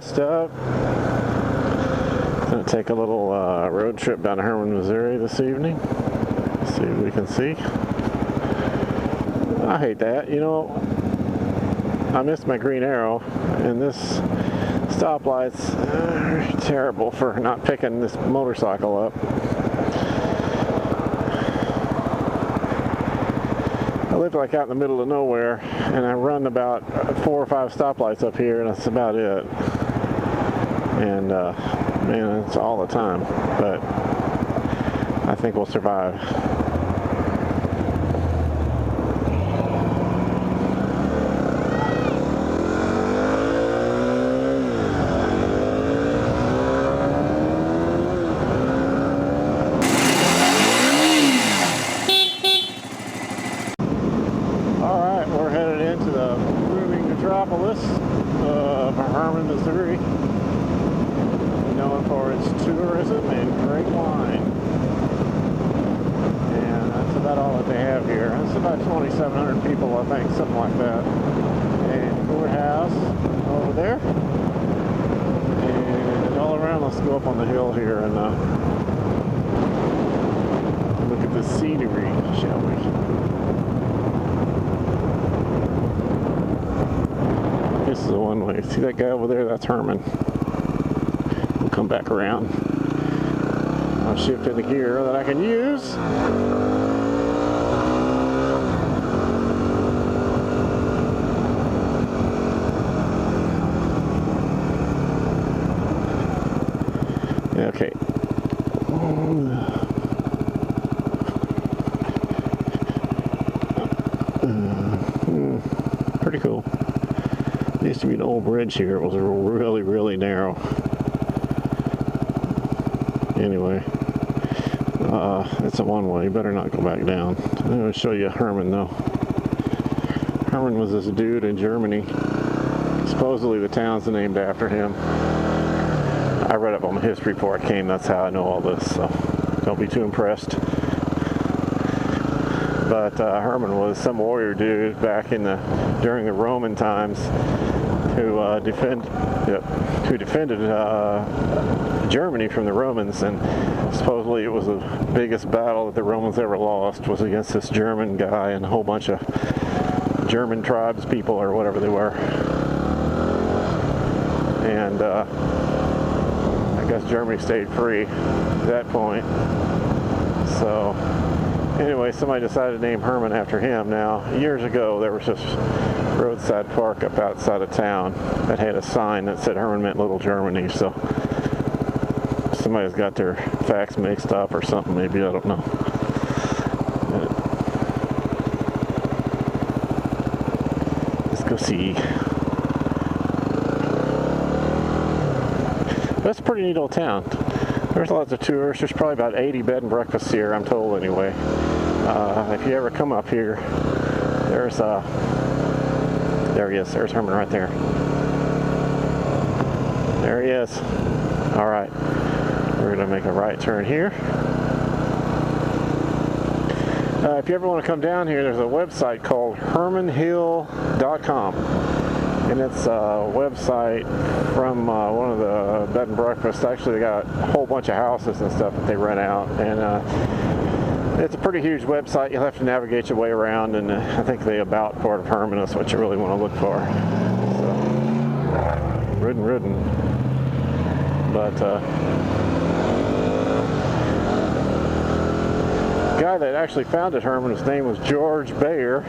gassed up. Gonna take a little road trip down to Hermann, Missouri this evening. See what we can see. I hate that. You know, I missed my green arrow, and this stoplight's terrible for not picking this motorcycle up. I live like out in the middle of nowhere, and I run about 4 or 5 stoplights up here, and that's about it. And man, it's all the time, but I think we'll survive. Alright, we're headed into the booming metropolis of Hermann, Missouri, known for its tourism and great wine. And that's about all that they have here. It's about 2,700 people, I think, something like that. And courthouse over there. And all around, let's go up on the hill here and look at the scenery, shall we? This is the one way. See that guy over there? That's Hermann. We'll come back around. I'll shift into gear that I can use. Okay. Pretty cool. There used to be an old bridge here. It was really, really narrow. Anyway, it's a one-way. You better not go back down. I'm going to show you Hermann, though. Hermann was this dude in Germany. Supposedly the town's named after him. I read up on the history before I came. That's how I know all this, so don't be too impressed. But Hermann was some warrior dude back during the Roman times who defended Germany from the Romans, and supposedly it was the biggest battle that the Romans ever lost was against this German guy and a whole bunch of German tribes people or whatever they were. And I guess Germany stayed free at that point. So anyway, somebody decided to name Hermann after him. Now, years ago, there was this roadside park up outside of town that had a sign that said Hermann meant Little Germany. So somebody's got their facts mixed up or something, maybe, I don't know. Let's go see. That's a pretty neat old town. There's lots of tourists. There's probably about 80 bed and breakfasts here, I'm told anyway. If you ever come up here, there he is. There's Hermann right there. There he is. All right. We're going to make a right turn here. If you ever want to come down here, there's a website called HermannHill.com. And it's a website from one of the bed and breakfasts. Actually, they got a whole bunch of houses and stuff that they rent out. And it's a pretty huge website. You'll have to navigate your way around. And I think the about part of Hermann is what you really want to look for. So, ridden. But the guy that actually founded Hermann, his name was George Bayer,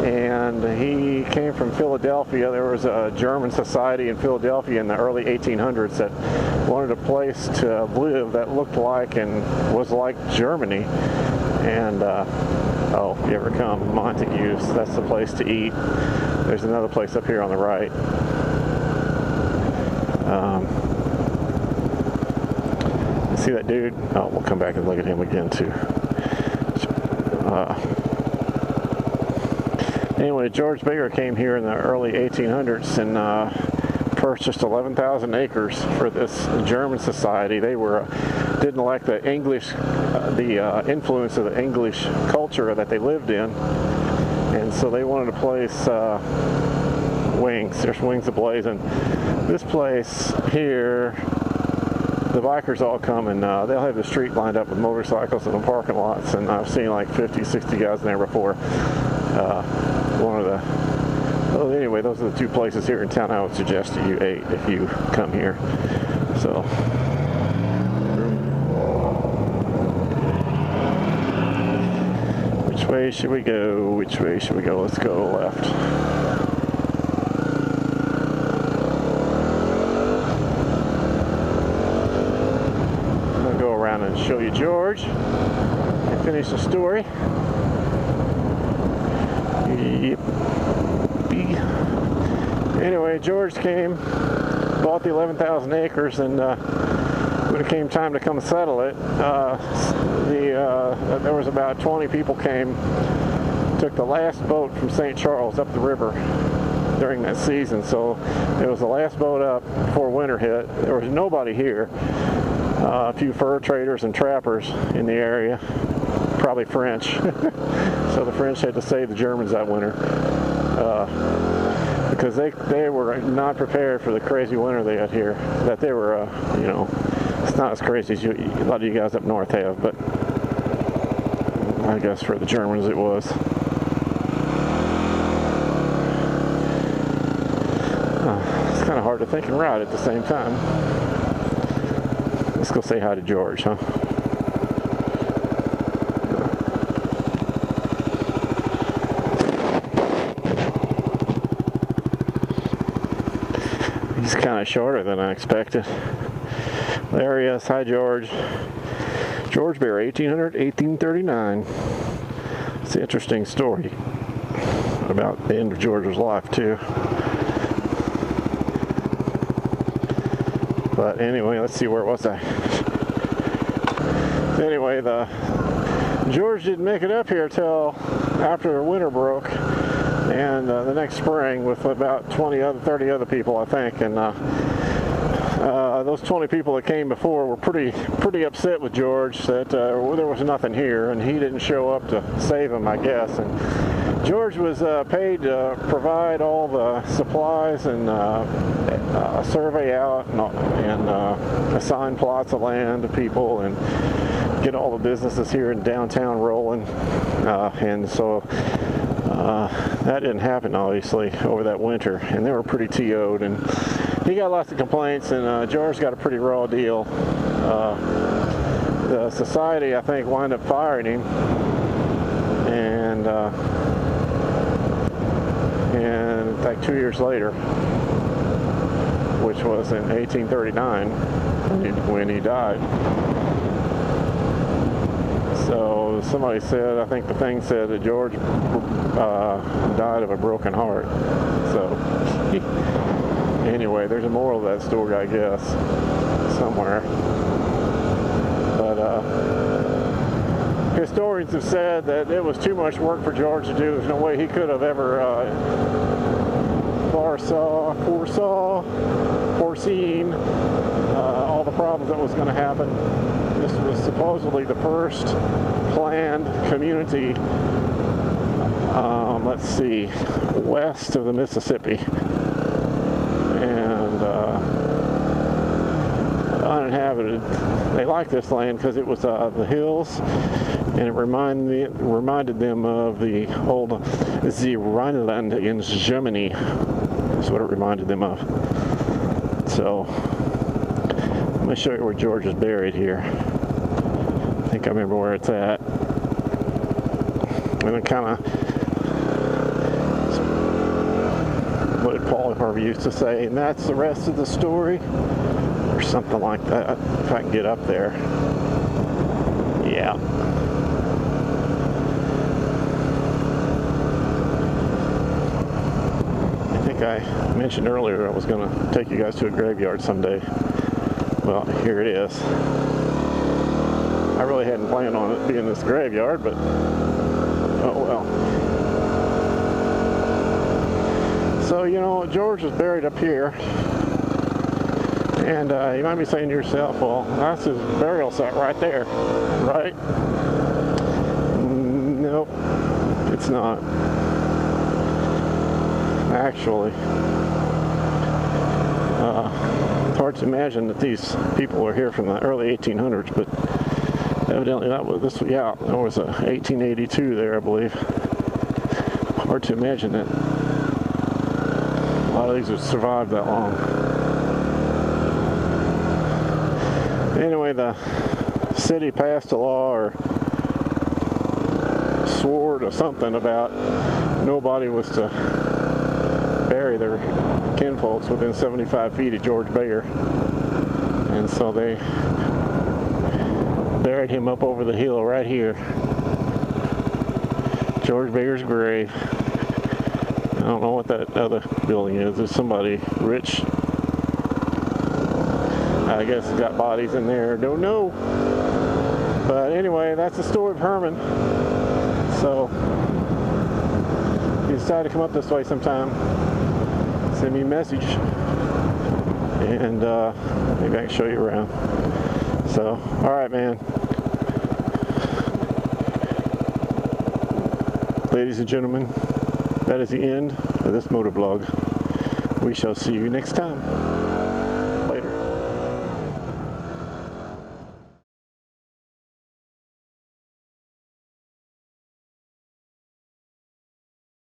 and he came from Philadelphia. There was a German society in Philadelphia in the early 1800s that wanted a place to live that looked like and was like Germany. And if you ever come, Montague's, that's the place to eat. There's another place up here on the right. See that dude? Oh, we'll come back and look at him again too. Anyway, George Bayer came here in the early 1800s and purchased 11,000 acres for this German society. They didn't like the English, influence of the English culture that they lived in, and so they wanted a place Wings. There's Wings Ablazing. This place here, the bikers all come and they'll have the street lined up with motorcycles in the parking lots, and I've seen like 50, 60 guys in there before. Well, anyway, those are the two places here in town I would suggest that you ate if you come here. So, which way should we go? Which way should we go? Let's go left. I'm going to go around and show you George and finish the story. Yep. Anyway, George came, bought the 11,000 acres, and when it came time to come settle it, there was about 20 people came, took the last boat from St. Charles up the river during that season. So it was the last boat up before winter hit. There was nobody here. A few fur traders and trappers in the area, probably French. So the French had to save the Germans that winter. Because they were not prepared for the crazy winter they had here. That they were, you know, it's not as crazy as a lot of you guys up north have, but I guess for the Germans it was. It's kind of hard to think and ride at the same time. Let's go say hi to George, huh? He's kind of shorter than I expected. There he is. Hi, George. George Bear, 1800-1839. It's an interesting story about the end of George's life, too. But anyway, let's see, where was I? Anyway, George didn't make it up here till after the winter broke. And the next spring with about 30 other people, I think, and those 20 people that came before were pretty upset with George that there was nothing here, and he didn't show up to save them, I guess. And George was paid to provide all the supplies and survey out and assign plots of land to people and get all the businesses here in downtown rolling, and so. That didn't happen, obviously, over that winter, and they were pretty TO'd, and he got lots of complaints, and George got a pretty raw deal. The society, I think, wound up firing him, and like 2 years later, which was in 1839, when he died. So somebody said, I think the thing said that George died of a broken heart. So anyway, there's a moral to that story, I guess, somewhere. But historians have said that it was too much work for George to do. There's no way he could have ever foreseen all the problems that was going to happen. This was supposedly the first planned community, let's see, west of the Mississippi, and uninhabited. They liked this land because it was the hills, and it reminded them of the old the Rhineland in Germany. That's what it reminded them of. So let me show you where George is buried here. I think I remember where it's at. And it kind of, what did Paul Harvey used to say, and that's the rest of the story, or something like that, if I can get up there. Yeah. I think I mentioned earlier I was going to take you guys to a graveyard someday. Well, here it is. I really hadn't planned on it being this graveyard, but oh well. So, you know, George was buried up here, and you might be saying to yourself, well, that's his burial site right there, right? Nope, it's not. actually. It's hard to imagine that these people were here from the early 1800s, but evidently that was this. Yeah, there was a 1882 there, I believe. Hard to imagine that a lot of these would survive that long. Anyway, the city passed a law or swore to something about nobody was to bury their kinfolks within 75 feet of George Bayer, and so they buried him up over the hill right here. George Bayer's grave. I don't know what that other building is. There's somebody rich, I guess, has got bodies in there. Don't know. But anyway, that's the story of Herman. So if you decide to come up this way sometime, send me a message, and maybe I can show you around. So, all right, man. Ladies and gentlemen, that is the end of this motovlog. We shall see you next time.